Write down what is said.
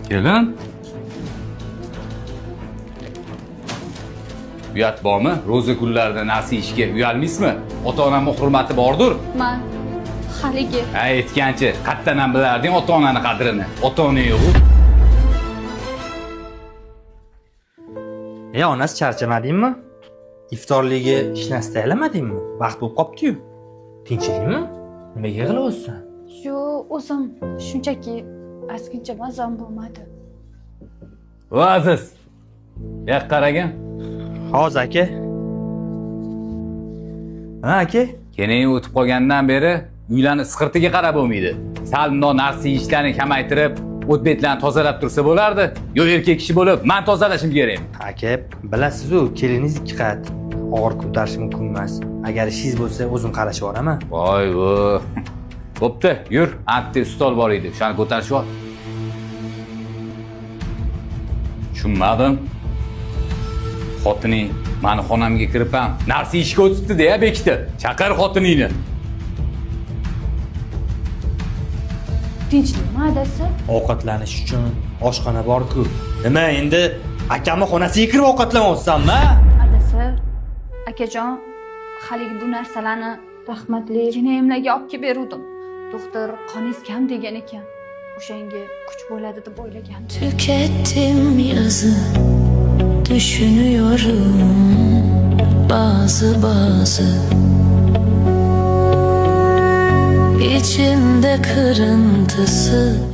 Kelin. Uyat bormi? Ro'za kunlarida narsa ishga uyalmaysizmi? Ota-onamning hurmati bordir. Men haligi Ha, aytganchi, qattan ham bilarding ota-onani qadrini. Ota-ona yo'q. Onasi charchamadingmi? Iftorligiga ishni istaylamadingmi? Vaqt bo'lib qopti-yu. Tinchlikmi? Nimaga yig'layapsan? shu o'zim shunchaki askincha mazam bo'lmadi. O Aziz. Ya qaragan. Hozir aka. Ha aka. Keyin o'tib qolgandan beri uylarni isqirtiga qarab bo'lmaydi. Sal bundoq narsa ishlarni kamaytirib, o't betlarni tozalab tursa bo'lardi. Yo erkak kishi bo'lib, men tozalashim kerak. Aka, bilasiz-ku, keliniz ikki qat. Og'ir ko'tarish mumkin emas. Agar ishingiz bo'lsa, o'zim qarashib boraman. Voy vo. Bo'pti, yur. Antti stol bor edi. Shuni ko'tarishib ol. Tushunmadim. Xotining meni xonamga kirib ham narsa ishga o'tibdi deya bekitdi. Chaqir xotiningni. Tinchlikmi adasi? Ovqatlanish uchun oshxona bor-ku. Nima endi akamning xonasiga kirib ovqatlanyapsanmi? Adasi, akajon, haligi bu narsalarni rahmatli jinayimlarga olib kelib beruvdim. Doktor qoningiz kam degan ekan. O'shanga kuch bo'ladi deb o'ylagandim. Tükettim yazı, düşünüyorum bazı içimde kırıntısı